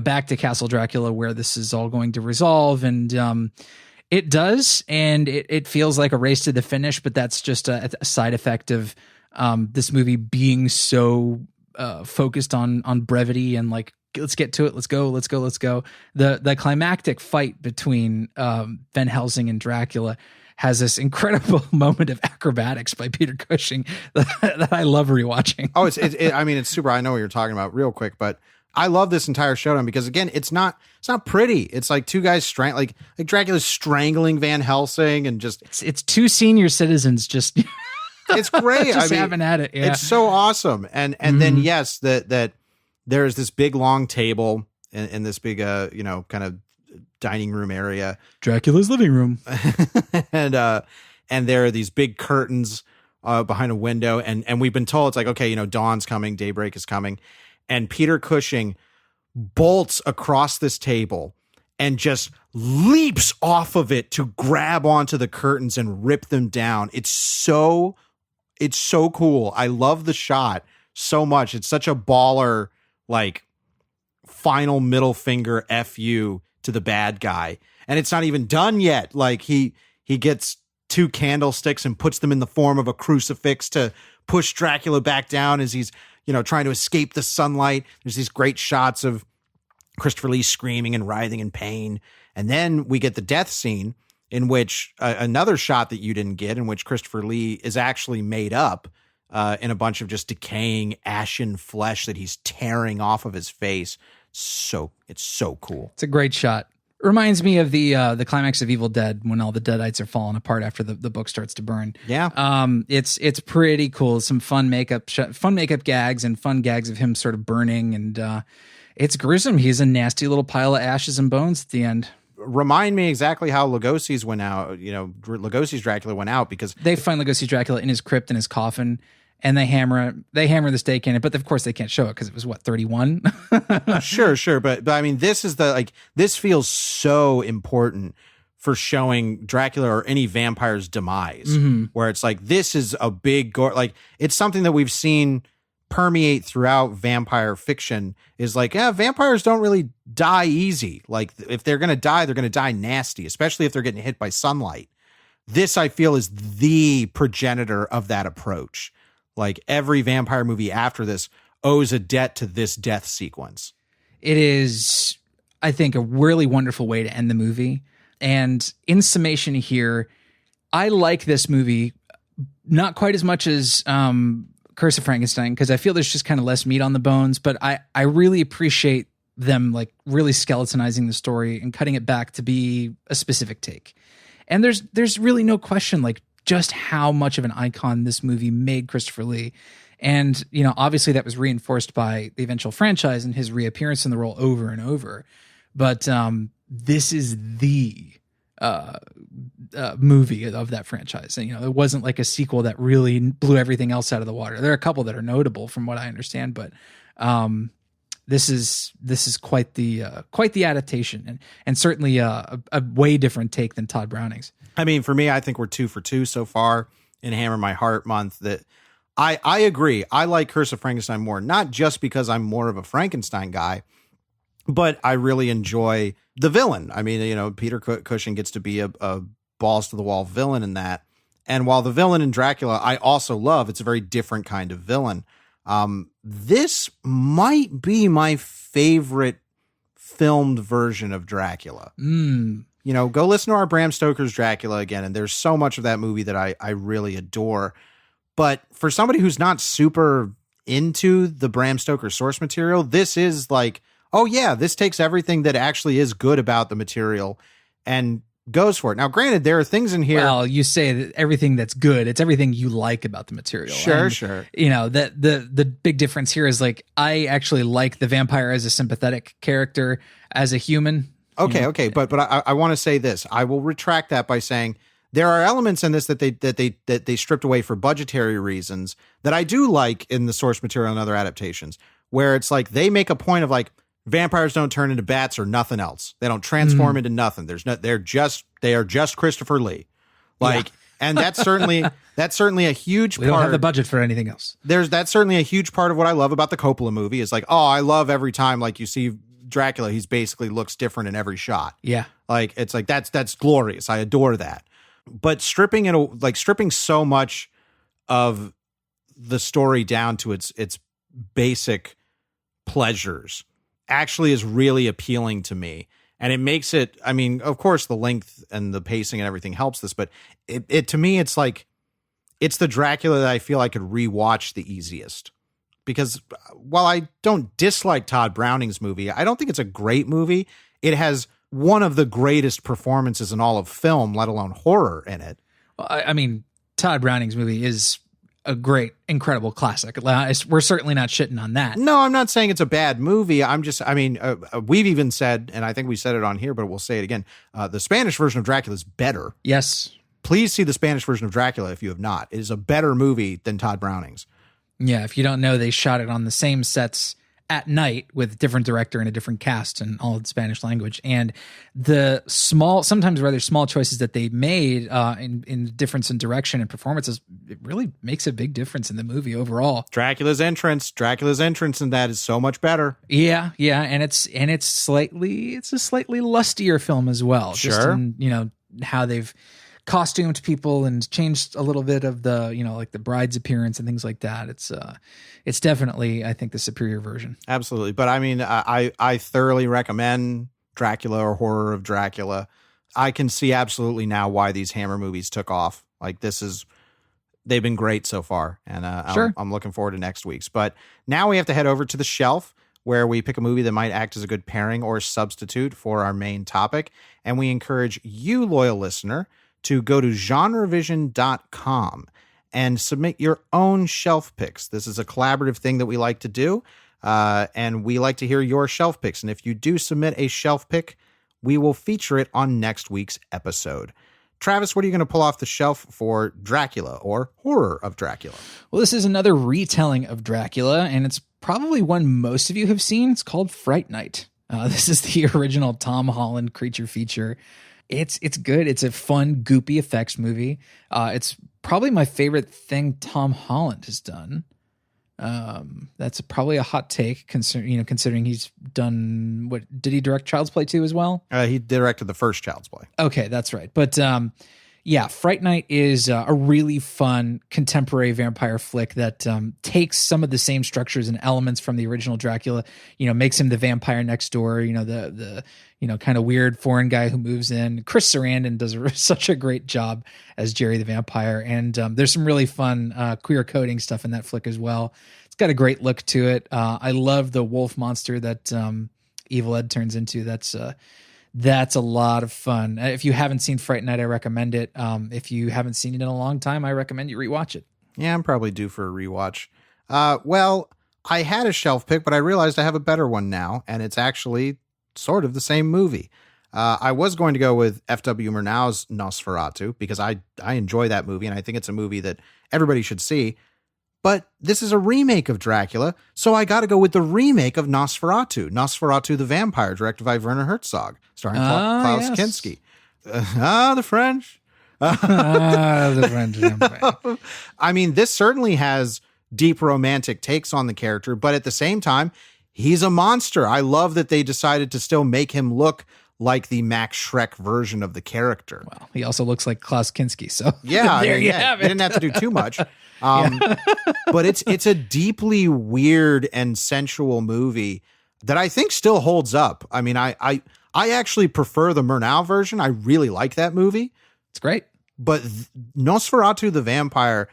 back to Castle Dracula, where this is all going to resolve. And, it does, and it feels like a race to the finish, but that's just a side effect of this movie being so focused on brevity and like, let's get to it, let's go. The climactic fight between Van Helsing and Dracula has this incredible moment of acrobatics by Peter Cushing that I love rewatching. Oh, it's super. I know what you're talking about real quick, but I love this entire showdown because again, it's not pretty. It's like two guys like Dracula's strangling Van Helsing and just it's two senior citizens just it's great. just having at it. Yeah. It's so awesome. And then yes, that there's this big long table in this big kind of dining room area, Dracula's living room. and there are these big curtains behind a window, and we've been told it's like, okay, dawn's coming, daybreak is coming. And Peter Cushing bolts across this table and just leaps off of it to grab onto the curtains and rip them down. It's so cool. I love the shot so much. It's such a baller, like, final middle finger F you to the bad guy. And it's not even done yet. Like, he gets two candlesticks and puts them in the form of a crucifix to push Dracula back down as he's trying to escape the sunlight. There's these great shots of Christopher Lee screaming and writhing in pain. And then we get the death scene in which another shot that you didn't get, in which Christopher Lee is actually made up in a bunch of just decaying ashen flesh that he's tearing off of his face. It's so cool. It's a great shot. Reminds me of the climax of Evil Dead when all the Deadites are falling apart after the book starts to burn. Yeah. It's pretty cool. Some fun makeup gags and fun gags of him sort of burning, and it's gruesome. He's a nasty little pile of ashes and bones at the end. Remind me exactly how Lugosi's went out. Lugosi's Dracula went out because they find Lugosi's Dracula in his crypt in his coffin. And they hammer the stake in it, but of course they can't show it because it was 31. Sure. But I mean, this feels so important for showing Dracula or any vampire's demise, where it's like, this is a big gore. Like, it's something that we've seen permeate throughout vampire fiction is like, yeah, vampires don't really die easy. Like, if they're going to die nasty, especially if they're getting hit by sunlight. This, I feel, is the progenitor of that approach. Like, every vampire movie after this owes a debt to this death sequence. It is, I think, a really wonderful way to end the movie. And in summation here, I like this movie not quite as much as Curse of Frankenstein, because I feel there's just kind of less meat on the bones, but I really appreciate them like really skeletonizing the story and cutting it back to be a specific take. And there's really no question like just how much of an icon this movie made Christopher Lee. And, you know, obviously that was reinforced by the eventual franchise and his reappearance in the role over and over. But this is the movie of that franchise. And, you know, it wasn't like a sequel that really blew everything else out of the water. There are a couple that are notable from what I understand, but this is quite the adaptation and certainly a way different take than Todd Browning's. I mean, for me, I think we're 2 for 2 so far in Hammer My Heart month. That I agree. I like Curse of Frankenstein more, not just because I'm more of a Frankenstein guy, but I really enjoy the villain. I mean, you know, Peter Cushing gets to be a balls to the wall villain in that. And while the villain in Dracula, I also love, it's a very different kind of villain. This might be my favorite filmed version of Dracula. You know, go listen to our Bram Stoker's Dracula again. And there's so much of that movie that I really adore. But for somebody who's not super into the Bram Stoker source material, this is like, oh yeah, this takes everything that actually is good about the material and goes for it. Now, granted, there are things in here. Well, you say that everything that's good, it's everything you like about the material. Sure, and, sure. You know, that the big difference here is like, I actually like the vampire as a sympathetic character, as a human. Okay, you know? okay. But I want to say this. I will retract that by saying there are elements in this that they stripped away for budgetary reasons that I do like in the source material and other adaptations, where it's like they make a point of like, vampires don't turn into bats or nothing else. They don't transform into nothing. They are just Christopher Lee. Like, and that's certainly a huge part. We don't have the budget for anything else. That's certainly a huge part of what I love about the Coppola movie is like, oh, I love every time like you see Dracula, he's basically looks different in every shot. Yeah. Like, it's like, that's glorious. I adore that. But stripping so much of the story down to its basic pleasures actually is really appealing to me. And it makes it, I mean, of course, the length and the pacing and everything helps this, but it to me, it's like, it's the Dracula that I feel I could rewatch the easiest. Because while I don't dislike Todd Browning's movie, I don't think it's a great movie. It has one of the greatest performances in all of film, let alone horror, in it. Well, I mean, Todd Browning's movie is a great, incredible classic. We're certainly not shitting on that. No, I'm not saying it's a bad movie. We've even said, and I think we said it on here, but we'll say it again. The Spanish version of Dracula is better. Yes. Please see the Spanish version of Dracula if you have not. It is a better movie than Todd Browning's. Yeah, if you don't know, they shot it on the same sets at night with a different director and a different cast and all in Spanish language. And the sometimes rather small choices that they made in difference in direction and performances, it really makes a big difference in the movie overall. Dracula's entrance in that is so much better. Yeah, and it's a slightly lustier film as well. Sure. Just in, you know, how they've costumed people and changed a little bit of the, you know, like the bride's appearance and things like that. It's definitely, I think, the superior version. Absolutely. But I mean, I thoroughly recommend Dracula or Horror of Dracula. I can see absolutely now why these Hammer movies took off. Like they've been great so far. And sure. I'm looking forward to next week's. But now we have to head over to the shelf where we pick a movie that might act as a good pairing or substitute for our main topic. And we encourage you, loyal listener, to go to GenreVision.com and submit your own shelf picks. This is a collaborative thing that we like to do, and we like to hear your shelf picks. And if you do submit a shelf pick, we will feature it on next week's episode. Travis, what are you going to pull off the shelf for Dracula or Horror of Dracula? Well, this is another retelling of Dracula, and it's probably one most of you have seen. It's called Fright Night. This is the original Tom Holland creature feature. It's good. It's a fun, goopy effects movie. It's probably my favorite thing Tom Holland has done. That's probably a hot take, considering he's done did he direct Child's Play 2 as well? He directed the first Child's Play. Okay, that's right. But Yeah, Fright Night is a really fun contemporary vampire flick that takes some of the same structures and elements from the original Dracula, makes him the vampire next door, the kind of weird foreign guy who moves in. Chris Sarandon does such a great job as Jerry the Vampire, and there's some really fun queer coding stuff in that flick as well. It's got a great look to it. I love the wolf monster that Evil Ed turns into. That's a lot of fun. If you haven't seen Fright Night, I recommend it. If you haven't seen it in a long time, I recommend you rewatch it. Yeah, I'm probably due for a rewatch. Well, I had a shelf pick, but I realized I have a better one now, and it's actually sort of the same movie. I was going to go with F.W. Murnau's Nosferatu because I enjoy that movie, and I think it's a movie that everybody should see. But this is a remake of Dracula, so I got to go with the remake of Nosferatu, Nosferatu the Vampire, directed by Werner Herzog, starring Klaus Kinski. The French. The French vampire. I mean, this certainly has deep romantic takes on the character, but at the same time, he's a monster. I love that they decided to still make him look like the Max Schreck version of the character. Well, he also looks like Klaus Kinski, so yeah, there you have it. You didn't have to do too much. But it's a deeply weird and sensual movie that I think still holds up. I mean, I actually prefer the Murnau version. I really like that movie. It's great. But Nosferatu the Vampire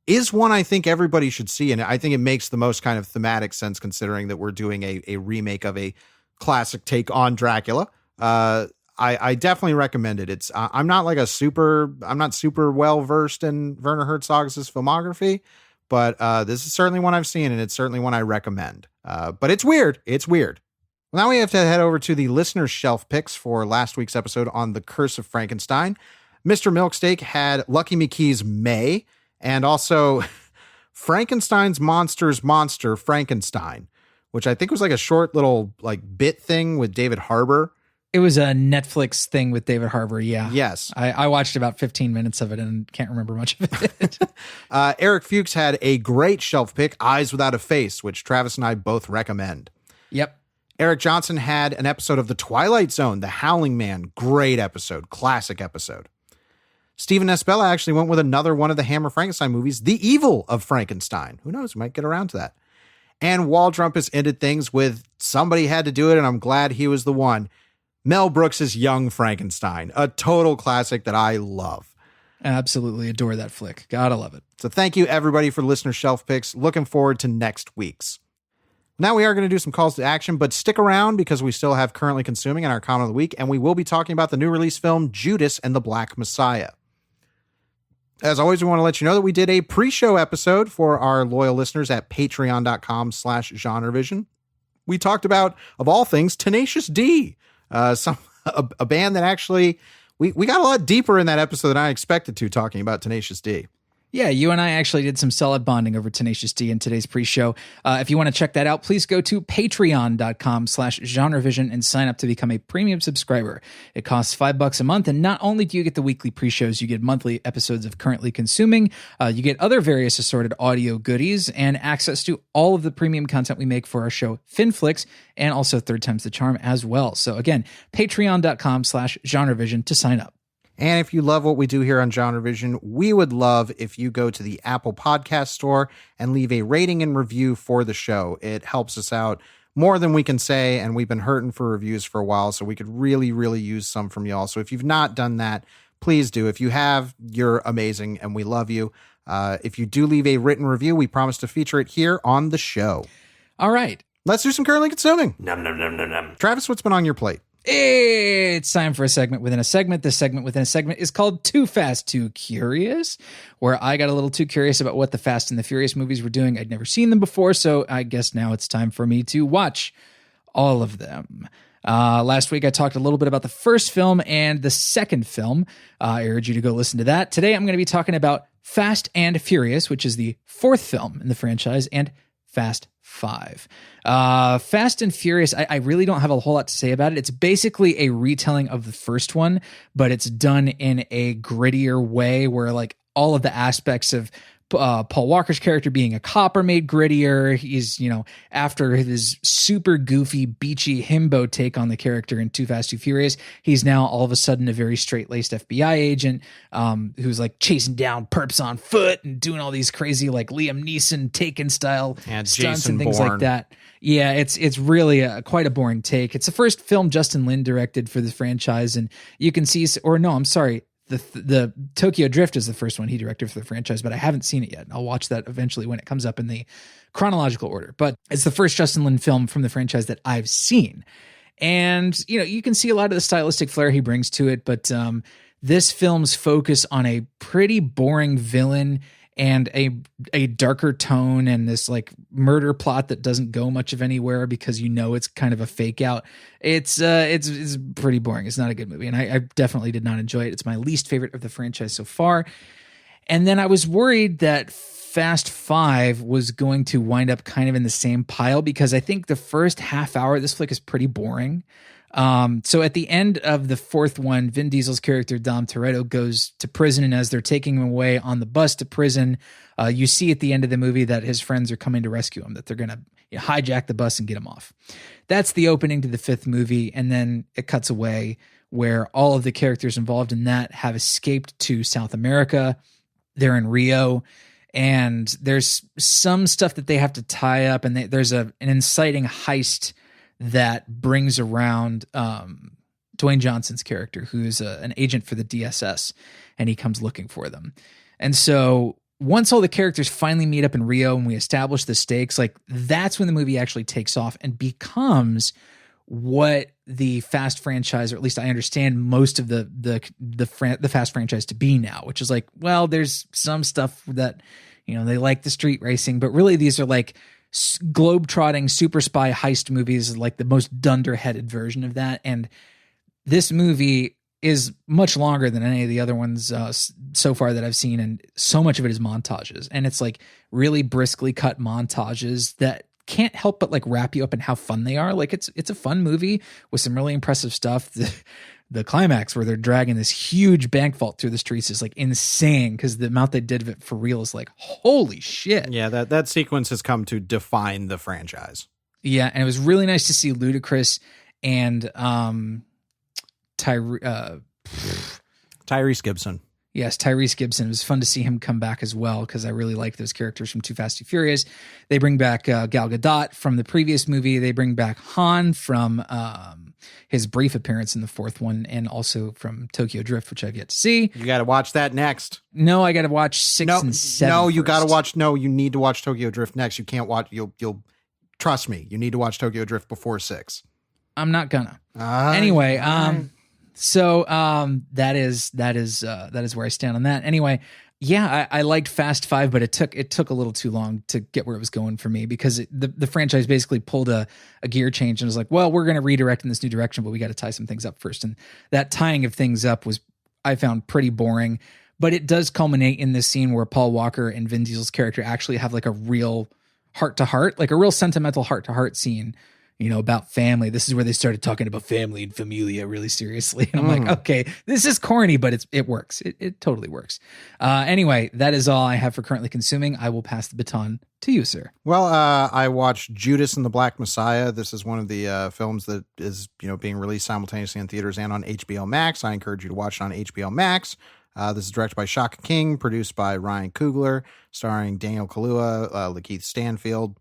is one I think everybody should see. And I think it makes the most kind of thematic sense considering that we're doing a remake of a classic take on Dracula. I definitely recommend it. It's I'm not super well versed in Werner Herzog's filmography, but this is certainly one I've seen, and it's certainly one I recommend. But it's weird. It's weird. Now we have to head over to the listener shelf picks for last week's episode on The Curse of Frankenstein. Mr. Milksteak had Lucky McKee's May, and also Frankenstein's Monster Frankenstein, which I think was like a short little like bit thing with David Harbour. It was a Netflix thing with David Harbour, yeah. Yes. I watched about 15 minutes of it and can't remember much of it. Eric Fuchs had a great shelf pick, Eyes Without a Face, which Travis and I both recommend. Yep. Eric Johnson had an episode of The Twilight Zone, The Howling Man. Great episode. Classic episode. Stephen Esbella actually went with another one of the Hammer Frankenstein movies, The Evil of Frankenstein. Who knows? We might get around to that. And Waldrumpus ended things with Somebody Had to Do It, and I'm glad he was the one. Mel Brooks' Young Frankenstein, a total classic that I love. Absolutely adore that flick. Gotta love it. So thank you, everybody, for listener shelf picks. Looking forward to next week's. Now we are going to do some calls to action, but stick around because we still have Currently Consuming in our comment of the week, and we will be talking about the new release film, Judas and the Black Messiah. As always, we want to let you know that we did a pre-show episode for our loyal listeners at patreon.com/GenreVision. We talked about, of all things, Tenacious D, a band that actually, we got a lot deeper in that episode than I expected to, talking about Tenacious D. Yeah, you and I actually did some solid bonding over Tenacious D in today's pre-show. If you want to check that out, please go to patreon.com/GenreVision and sign up to become a premium subscriber. It costs $5 a month, and not only do you get the weekly pre-shows, you get monthly episodes of Currently Consuming, you get other various assorted audio goodies, and access to all of the premium content we make for our show, FinFlix, and also Third Time's the Charm as well. So again, patreon.com/GenreVision to sign up. And if you love what we do here on GenreVision, we would love if you go to the Apple Podcast Store and leave a rating and review for the show. It helps us out more than we can say, and we've been hurting for reviews for a while, so we could really, really use some from y'all. So if you've not done that, please do. If you have, you're amazing, and we love you. If you do leave a written review, we promise to feature it here on the show. All right. Let's do some Currently Consuming. Nom nom nom nom nom. Travis, what's been on your plate? It's time for a segment within a segment. This segment within a segment is called Too Fast, Too Curious, where I got a little too curious about what the Fast and the Furious movies were doing. I'd never seen them before, so I guess now it's time for me to watch all of them. Last week, I talked a little bit about the first film and the second film. I urge you to go listen to that. Today, I'm going to be talking about Fast and Furious, which is the fourth film in the franchise, and Fast 5. Fast and Furious, I really don't have a whole lot to say about it. It's basically a retelling of the first one, but it's done in a grittier way where like all of the aspects of Paul Walker's character being a copper made grittier. He's, after his super goofy, beachy himbo take on the character in Too Fast, Too Furious, he's now all of a sudden a very straight-laced FBI agent who's like chasing down perps on foot and doing all these crazy like Liam Neeson Taken style stunts Jason and things Bourne. like that. Yeah, it's really quite a boring take. It's the first film Justin Lin directed for this franchise, and you can see, or no, I'm sorry, the Tokyo Drift is the first one he directed for the franchise, but I haven't seen it yet. I'll watch that eventually when it comes up in the chronological order. But it's the first Justin Lin film from the franchise that I've seen. And, you can see a lot of the stylistic flair he brings to it, but this film's focus on a pretty boring villain and a darker tone and this like murder plot that doesn't go much of anywhere because it's kind of a fake out. It's pretty boring. It's not a good movie, and I definitely did not enjoy it. It's my least favorite of the franchise so far. And then I was worried that Fast 5 was going to wind up kind of in the same pile because I think the first half hour of this flick is pretty boring. So at the end of the fourth one, Vin Diesel's character, Dom Toretto, goes to prison. And as they're taking him away on the bus to prison, you see at the end of the movie that his friends are coming to rescue him, that they're going to hijack the bus and get him off. That's the opening to the fifth movie. And then it cuts away where all of the characters involved in that have escaped to South America. They're in Rio. And there's some stuff that they have to tie up. And there's an inciting heist that brings around Dwayne Johnson's character, who's an agent for the DSS, and he comes looking for them. And so once all the characters finally meet up in Rio and we establish the stakes, like that's when the movie actually takes off and becomes what the Fast franchise, or at least I understand most of the Fast franchise to be now, which is like, well, there's some stuff that, they like the street racing, but really these are like globe-trotting super spy heist movies, like the most dunderheaded version of that. And this movie is much longer than any of the other ones so far that I've seen, and so much of it is montages, and it's like really briskly cut montages that can't help but like wrap you up in how fun they are. Like it's a fun movie with some really impressive stuff. The climax where they're dragging this huge bank vault through the streets is like insane because the amount they did of it for real is like, holy shit. Yeah, that sequence has come to define the franchise. Yeah, and it was really nice to see Ludacris and Tyrese Gibson. Yes, Tyrese Gibson. It was fun to see him come back as well because I really like those characters from Too Fast, Too Furious. They bring back Gal Gadot from the previous movie. They bring back Han from his brief appearance in the fourth one, and also from Tokyo Drift, which I've yet to see. You got to watch that next. No, I got to watch 6 and 7. No, you got to first. watch. No, you need to watch Tokyo Drift next. You can't watch. You'll trust me. You need to watch Tokyo Drift before 6. I'm not gonna. Anyway, so that is where I stand on that. Anyway, yeah, I liked Fast 5, but it took a little too long to get where it was going for me because the franchise basically pulled a gear change and was like, well, we're going to redirect in this new direction, but we got to tie some things up first. And that tying of things up was, I found, pretty boring. But it does culminate in this scene where Paul Walker and Vin Diesel's character actually have like a real heart-to-heart, like a real sentimental heart-to-heart scene, about family. This is where they started talking about family and familia really seriously. And I'm like, okay, this is corny, but it works. It totally works. Anyway, that is all I have for currently consuming. I will pass the baton to you, sir. Well, I watched Judas and the Black Messiah. This is one of the films that is, being released simultaneously in theaters and on HBO Max. I encourage you to watch it on HBO Max. This is directed by Shaka King, produced by Ryan Coogler, starring Daniel Kaluuya, Lakeith Stanfield.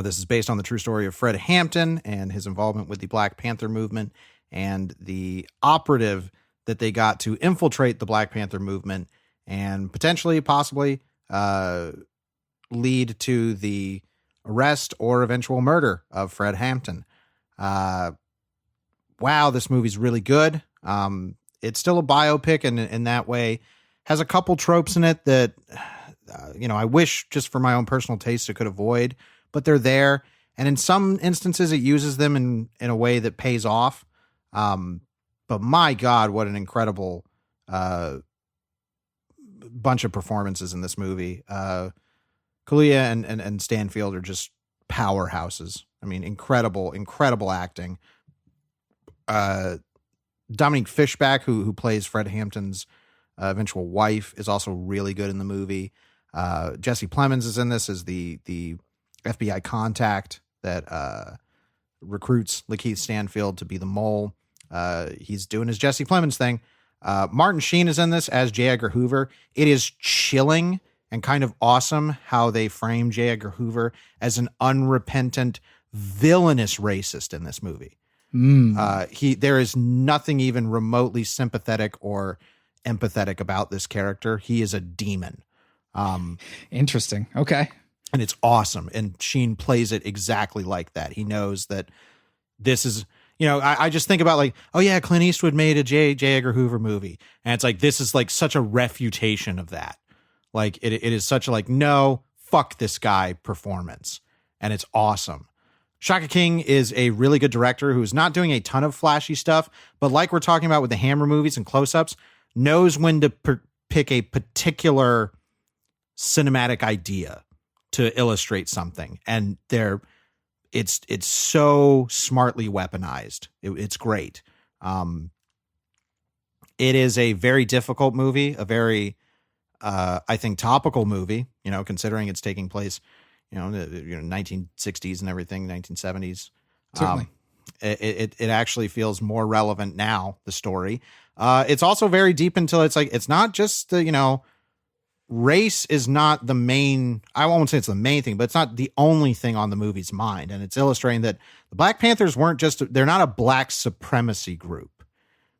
This is based on the true story of Fred Hampton and his involvement with the Black Panther movement and the operative that they got to infiltrate the Black Panther movement and possibly lead to the arrest or eventual murder of Fred Hampton. Wow, this movie's really good. It's still a biopic, and in that way has a couple tropes in it that, I wish just for my own personal taste it could avoid. But they're there, and in some instances it uses them in a way that pays off. But my God, what an incredible bunch of performances in this movie. Kaluuya and Stanfield are just powerhouses. I mean, incredible acting. Dominique Fishback, who plays Fred Hampton's eventual wife, is also really good in the movie. Jesse Plemons is in this as the FBI contact that recruits Lakeith Stanfield to be the mole. He's doing his Jesse Plemons thing. Martin Sheen is in this as J. Edgar Hoover. It is chilling and kind of awesome how they frame J. Edgar Hoover as an unrepentant, villainous racist in this movie. There is nothing even remotely sympathetic or empathetic about this character. He is a demon. Interesting. Okay. And it's awesome. And Sheen plays it exactly like that. He knows that this is, I just think about like, oh yeah, Clint Eastwood made a J. Edgar Hoover movie. And it's like, this is like such a refutation of that. Like it is such a like, no, fuck this guy performance. And it's awesome. Shaka King is a really good director who's not doing a ton of flashy stuff, but like we're talking about with the Hammer movies and close-ups, knows when to pick a particular cinematic idea to illustrate something. And it's so smartly weaponized. It's great. It is a very difficult movie, a very, I think, topical movie, considering it's taking place, the 1960s and everything, 1970s. Certainly. It actually feels more relevant now, the story. It's also very deep until it's like, it's not just the, race is not the main, I won't say it's the main thing, but it's not the only thing on the movie's mind. And it's illustrating that the Black Panthers they're not a black supremacy group,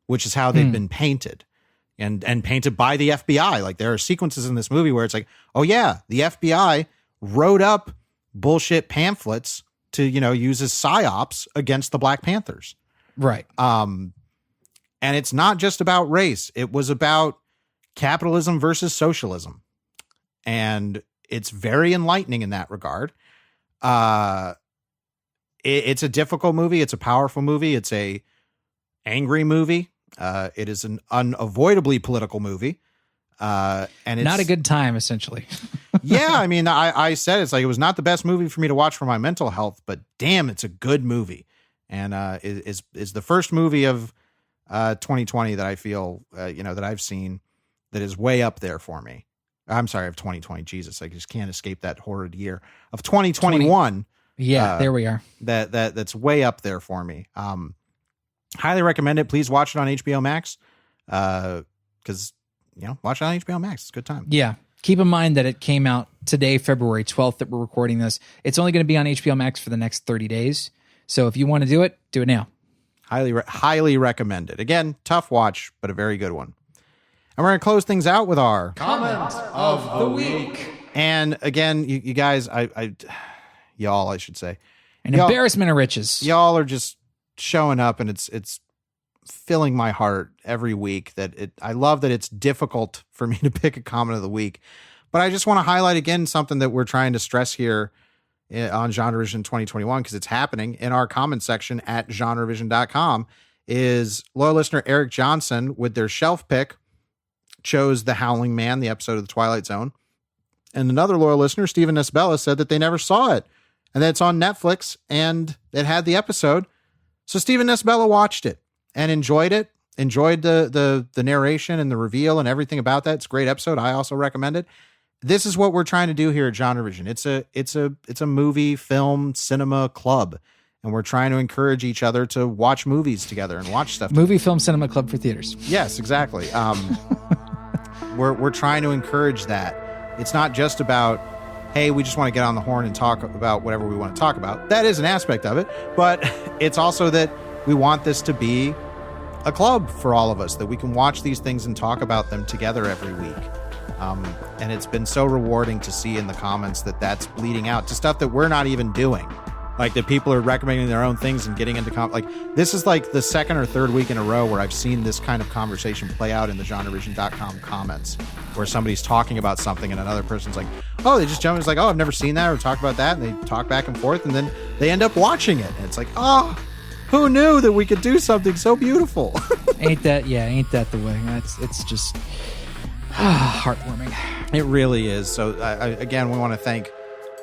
which is how they've been painted and painted by the FBI. Like there are sequences in this movie where it's like, oh yeah, the FBI wrote up bullshit pamphlets to, use as psyops against the Black Panthers. Right. And it's not just about race. It was about capitalism versus socialism. And it's very enlightening in that regard. It's a difficult movie. It's a powerful movie. It's a angry movie. It is an unavoidably political movie. And it's not a good time, essentially. Yeah. I mean, I said, it's like, it was not the best movie for me to watch for my mental health, but damn, it's a good movie. And, is the first movie of, 2020 that I feel, that I've seen that is way up there for me. I'm sorry, of 2020. Jesus, I just can't escape that horrid year of 2021. Yeah, there we are. That's way up there for me. Highly recommend it. Please watch it on HBO Max. Because watch it on HBO Max. It's a good time. Yeah. Keep in mind that it came out today, February 12th, that we're recording this. It's only going to be on HBO Max for the next 30 days. So if you want to do it now. Highly recommend it. Again, tough watch, but a very good one. And we're going to close things out with our comment of the week. And again, you guys, y'all, I should say. An embarrassment of riches. Y'all are just showing up, and it's filling my heart every week. I love that it's difficult for me to pick a comment of the week. But I just want to highlight again something that we're trying to stress here on GenreVision 2021, because it's happening in our comment section at GenreVision.com, is loyal listener Eric Johnson with their shelf pick chose The Howling Man, the episode of The Twilight Zone. And another loyal listener, Stephen Nesbella, said that they never saw it and that it's on Netflix and it had the episode. So Stephen Nesbella watched it and enjoyed it, enjoyed the narration and the reveal and everything about that. It's a great episode. I also recommend it. This is what we're trying to do here at GenreVision. It's a movie, film, cinema club. And we're trying to encourage each other to watch movies together and watch stuff. Movie, film, cinema club for theaters. Yes, exactly. We're trying to encourage that. It's not just about, hey, we just want to get on the horn and talk about whatever we want to talk about. That is an aspect of it. But it's also that we want this to be a club for all of us, that we can watch these things and talk about them together every week. And it's been so rewarding to see in the comments that that's bleeding out to stuff that we're not even doing. Like that people are recommending their own things and getting into like this is like the second or third week in a row where I've seen this kind of conversation play out in the GenreVision.com comments, where somebody's talking about something and another person's like, oh, they just jump in, it's like, oh, I've never seen that or talk about that, and they talk back and forth, and then they end up watching it, and it's like, oh, who knew that we could do something so beautiful? Ain't that the way? It's just heartwarming. It really is. So again, we want to thank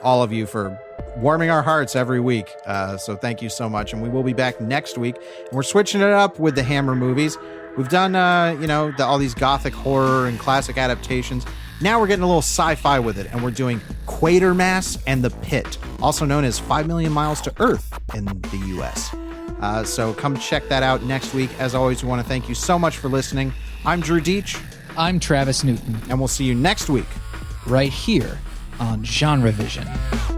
all of you for warming our hearts every week. So thank you so much. And we will be back next week. And we're switching it up with the Hammer movies. We've done, all these gothic horror and classic adaptations. Now we're getting a little sci-fi with it, and we're doing Quatermass and the Pit, also known as 5 Million Miles to Earth in the U.S. So come check that out next week. As always, we want to thank you so much for listening. I'm Drew Dietsch. I'm Travis Newton. And we'll see you next week. Right here on GenreVision.